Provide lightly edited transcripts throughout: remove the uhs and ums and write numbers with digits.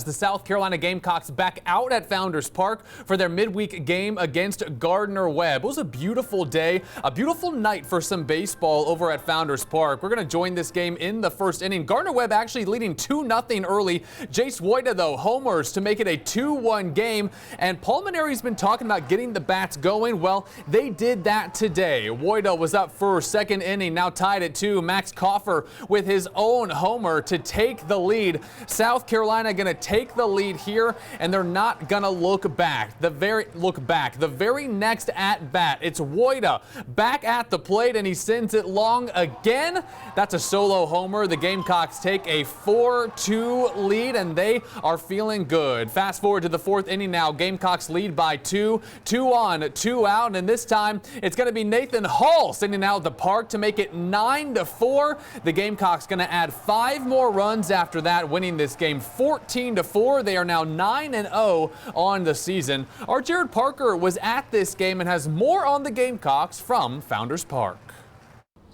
the South Carolina Gamecocks back out at Founders Park for their midweek game against Gardner-Webb. It was a beautiful day, a beautiful night for some baseball over at Founders Park. We're going to join this game in the first inning. Gardner-Webb actually leading 2-0 early. Jace Woida, though, homers to make it a 2-1 game. And Paul Maneri's been talking about getting the bats going. Well, they did that today. Woida was up for second inning, now tied at 2. Max Coffer with his own homer to take the lead. South Carolina going to take the lead here, and they're not going to look back. The very next at bat, it's Woida back at the plate, and he sends it long again. That's a solo homer. The Gamecocks take a 4-2 lead, and they are feeling good. Fast forward to the fourth inning now. Gamecocks lead by 2. 2 on, 2 out, and this time it's going to be Nathan Hall sending out the park to make it 9-4. The Gamecocks going to add 5 more runs after that, winning this game 14-4. They are now 9-0 on the season. Our Jared Parker was at this game and has more on the Gamecocks from Founders Park.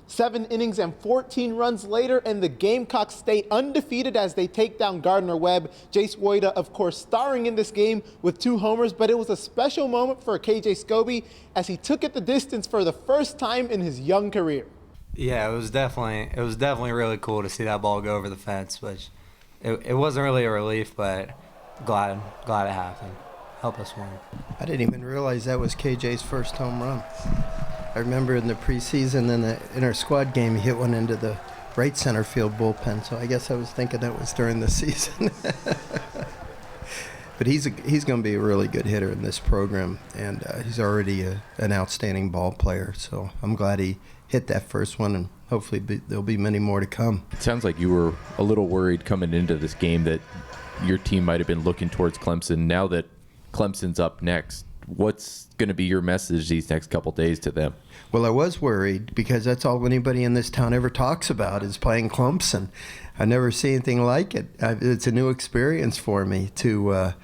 7 innings and 14 runs later, and the Gamecocks stay undefeated as they take down Gardner-Webb. Jace Woida, of course, starring in this game with 2 homers, but it was a special moment for KJ Scobie as he took it the distance for the first time in his young career. Yeah, it was definitely really cool to see that ball go over the fence, which it wasn't really a relief, but glad it happened. Help us win. I didn't even realize that was KJ's first home run. I remember in the preseason, in the inter-squad game, he hit one into the right center field bullpen, so I guess I was thinking that was during the season. But he's going to be a really good hitter in this program, and he's already an outstanding ball player, so I'm glad he hit that first one, and hopefully there'll be many more to come. It sounds like you were a little worried coming into this game that your team might have been looking towards Clemson. Now that Clemson's up next, what's going to be your message these next couple days to them? Well, I was worried because that's all anybody in this town ever talks about is playing Clemson. I never see anything like it. It's a new experience for me to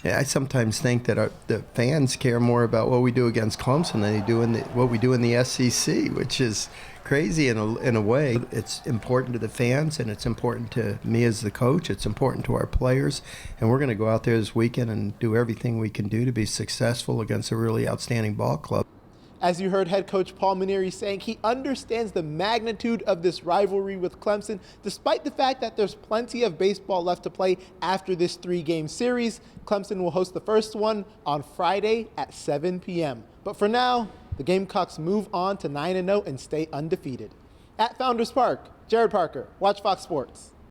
I sometimes think that the fans care more about what we do against Clemson than they do what we do in the SEC, which is crazy in a way. It's important to the fans, and it's important to me as the coach. It's important to our players, and we're going to go out there this weekend and do everything we can do to be successful against a really outstanding ball club. As you heard head coach Paul Maneri saying, he understands the magnitude of this rivalry with Clemson, despite the fact that there's plenty of baseball left to play after this 3-game series. Clemson will host the first one on Friday at 7 p.m. But for now, the Gamecocks move on to 9-0 and stay undefeated. At Founders Park, Jared Parker, Watch Fox Sports.